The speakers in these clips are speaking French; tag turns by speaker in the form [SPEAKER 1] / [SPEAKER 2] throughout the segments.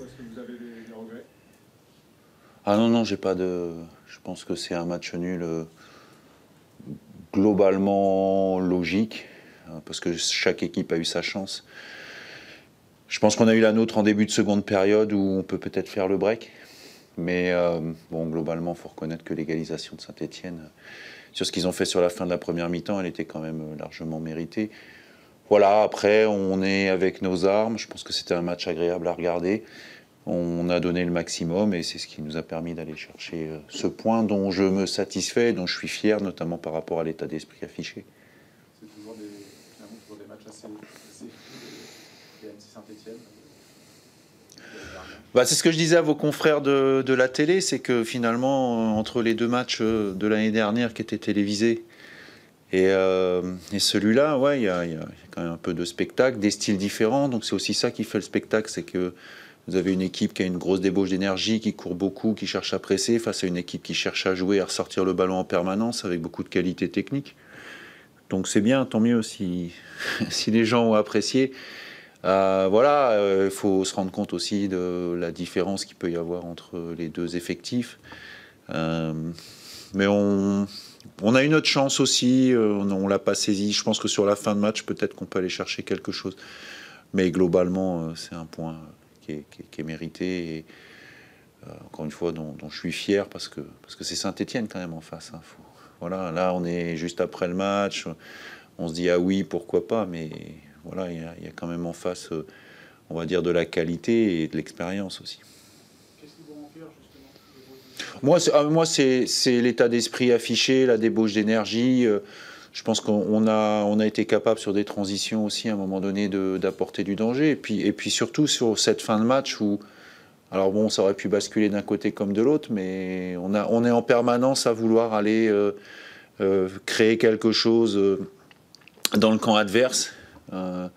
[SPEAKER 1] Est-ce que vous avez des regrets?
[SPEAKER 2] Ah non, non, j'ai pas de... Je pense que c'est un match nul globalement logique, parce que chaque équipe a eu sa chance. Je pense qu'on a eu la nôtre en début de seconde période où on peut peut-être faire le break. Mais bon, globalement, il faut reconnaître que l'égalisation de Saint-Etienne, sur ce qu'ils ont fait sur la fin de la première mi-temps, elle était quand même largement méritée. Voilà, après, on est avec nos armes. Je pense que c'était un match agréable à regarder. On a donné le maximum et c'est ce qui nous a permis d'aller chercher ce point dont je me satisfais, dont je suis fier, notamment par rapport à l'état d'esprit affiché.
[SPEAKER 1] C'est toujours des matchs assez Saint-Etienne.
[SPEAKER 2] Bah, c'est ce que je disais à vos confrères de la télé, c'est que finalement, entre les deux matchs de l'année dernière qui étaient télévisés et celui-là, ouais, il y a quand même un peu de spectacle, des styles différents. Donc c'est aussi ça qui fait le spectacle, c'est que vous avez une équipe qui a une grosse débauche d'énergie, qui court beaucoup, qui cherche à presser, face à une équipe qui cherche à jouer, à ressortir le ballon en permanence, avec beaucoup de qualité technique. Donc c'est bien, tant mieux si, si les gens ont apprécié. Voilà, il faut se rendre compte aussi de la différence qu'il peut y avoir entre les deux effectifs. Mais on a une autre chance aussi, on ne l'a pas saisi. Je pense que sur la fin de match, peut-être qu'on peut aller chercher quelque chose. Mais globalement, c'est un point qui est mérité. Et, encore une fois, dont je suis fier parce que c'est Saint-Etienne quand même en face. Hein. Voilà, là, on est juste après le match. On se dit, ah oui, pourquoi pas, mais voilà, il y a quand même en face, on va dire, de la qualité et de l'expérience aussi.
[SPEAKER 1] Qu'est-ce qu'ils vont en faire, justement?
[SPEAKER 2] Moi, c'est l'état d'esprit affiché, la débauche d'énergie. Je pense qu'on a été capable sur des transitions aussi, à un moment donné, d'apporter du danger. Et puis surtout sur cette fin de match où, alors bon, ça aurait pu basculer d'un côté comme de l'autre, mais on est en permanence à vouloir aller créer quelque chose dans le camp adverse. Je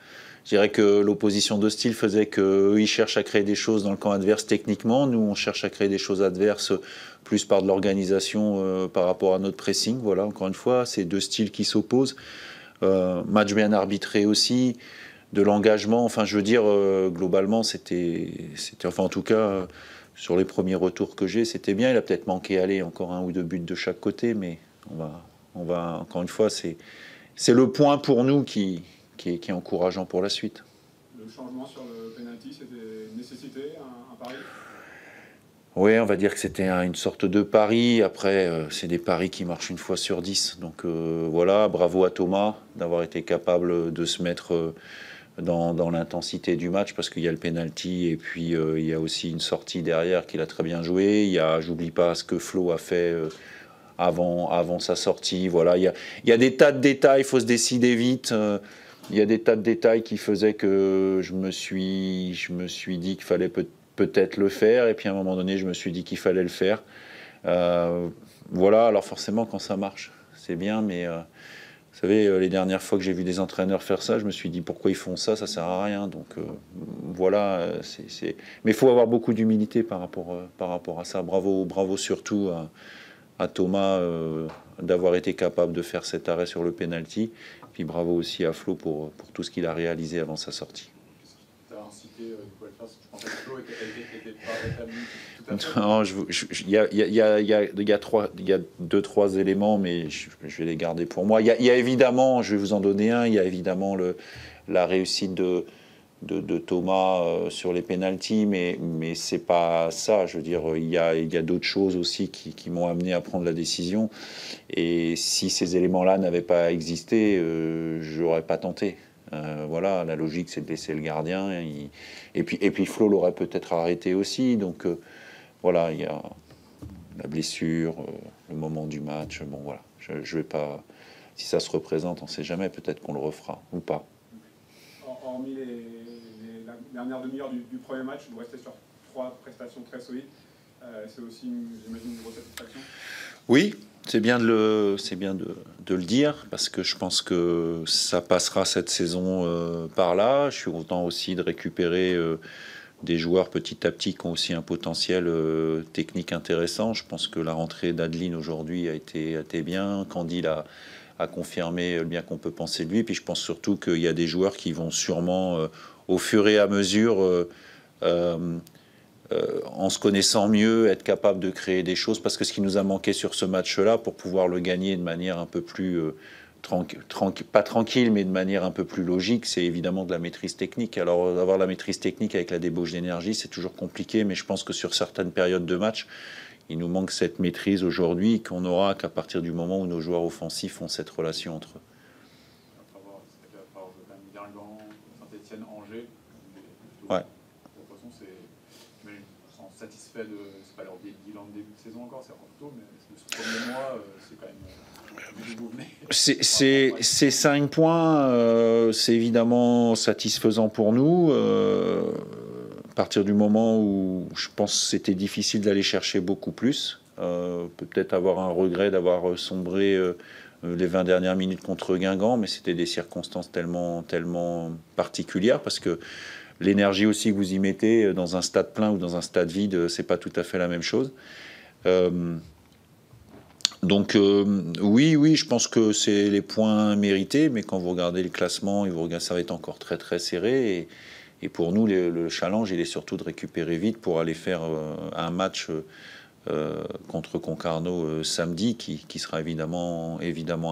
[SPEAKER 2] dirais que l'opposition de style faisait qu'eux, ils cherchent à créer des choses dans le camp adverse techniquement. Nous, on cherche à créer des choses adverses plus par de l'organisation par rapport à notre pressing. Voilà, encore une fois, c'est deux styles qui s'opposent. Match bien arbitré aussi, de l'engagement. Enfin, je veux dire, globalement, c'était, enfin, en tout cas, sur les premiers retours que j'ai, c'était bien. Il a peut-être manqué aller encore un ou deux buts de chaque côté, mais on va encore une fois, c'est le point pour nous qui est encourageant pour la suite.
[SPEAKER 1] Le changement sur le penalty, c'était une nécessité, un pari?
[SPEAKER 2] Oui, on va dire que c'était une sorte de pari. Après, c'est des paris qui marchent une fois sur 10. Donc voilà, bravo à Thomas d'avoir été capable de se mettre dans l'intensité du match parce qu'il y a le penalty et puis il y a aussi une sortie derrière qu'il a très bien joué. J'oublie pas ce que Flo a fait avant sa sortie. Voilà, il y a des tas de détails, il faut se décider vite. Il y a des tas de détails qui faisaient que je me suis dit qu'il fallait peut-être le faire, et puis à un moment donné, je me suis dit qu'il fallait le faire. Voilà, alors forcément, quand ça marche, c'est bien, mais vous savez, les dernières fois que j'ai vu des entraîneurs faire ça, je me suis dit pourquoi ils font ça, ça sert à rien. Donc voilà, mais il faut avoir beaucoup d'humilité par rapport à ça. Bravo surtout à Thomas d'avoir été capable de faire cet arrêt sur le penalty. Puis bravo aussi à Flo pour tout ce qu'il a réalisé avant sa sortie.
[SPEAKER 1] Tu as incité Nicolas Klaas, je pensais que Flo était pas rétabli tout à fait.
[SPEAKER 2] Il y a deux, trois éléments, mais je vais les garder pour moi. Il y a évidemment, je vais vous en donner un, il y a évidemment la réussite de Thomas sur les pénaltys, mais c'est pas ça. Je veux dire, il y a d'autres choses aussi qui m'ont amené à prendre la décision. Et si ces éléments-là n'avaient pas existé, j'aurais pas tenté. Voilà, la logique, c'est de laisser le gardien. Et puis Flo l'aurait peut-être arrêté aussi. Donc voilà, il y a la blessure, le moment du match. Bon voilà, je vais pas. Si ça se représente, on ne sait jamais. Peut-être qu'on le refera ou pas.
[SPEAKER 1] Hormis la dernière demi-heure du premier match, vous restez sur 3 prestations très solides. C'est aussi, j'imagine, une grosse satisfaction.
[SPEAKER 2] Oui, c'est bien de le dire, parce que je pense que ça passera cette saison par là. Je suis content aussi de récupérer des joueurs petit à petit qui ont aussi un potentiel technique intéressant. Je pense que la rentrée d'Adeline aujourd'hui a été bien. Candil a confirmé le bien qu'on peut penser de lui. Puis je pense surtout qu'il y a des joueurs qui vont sûrement, au fur et à mesure, en se connaissant mieux, être capable de créer des choses, parce que ce qui nous a manqué sur ce match-là, pour pouvoir le gagner de manière un peu plus pas tranquille, mais de manière un peu plus logique, c'est évidemment de la maîtrise technique. Alors avoir la maîtrise technique avec la débauche d'énergie, c'est toujours compliqué, mais je pense que sur certaines périodes de match, il nous manque cette maîtrise aujourd'hui qu'on aura qu'à partir du moment où nos joueurs offensifs ont cette relation entre eux.
[SPEAKER 1] Guingamp, Saint-Etienne, Angers.
[SPEAKER 2] Ouais.
[SPEAKER 1] De toute façon, je sens satisfait de. C'est pas leur bilan de début de saison encore, c'est encore tôt, mais ce premier mois, c'est quand même.
[SPEAKER 2] Ces 5 points, c'est évidemment satisfaisant pour nous. À partir du moment où je pense que c'était difficile d'aller chercher beaucoup plus, peut-être avoir un regret d'avoir sombré les 20 dernières minutes contre Guingamp, mais c'était des circonstances tellement particulières, parce que l'énergie aussi que vous y mettez dans un stade plein ou dans un stade vide, c'est pas tout à fait la même chose. Donc oui, je pense que c'est les points mérités, mais quand vous regardez le classement, ça va être encore très très serré. Et pour nous, le challenge, il est surtout de récupérer vite pour aller faire un match contre Concarneau samedi, qui sera évidemment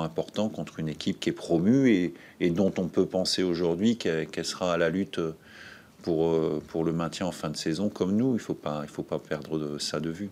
[SPEAKER 2] important, contre une équipe qui est promue et dont on peut penser aujourd'hui qu'elle sera à la lutte pour le maintien en fin de saison comme nous. Il faut pas perdre ça de vue.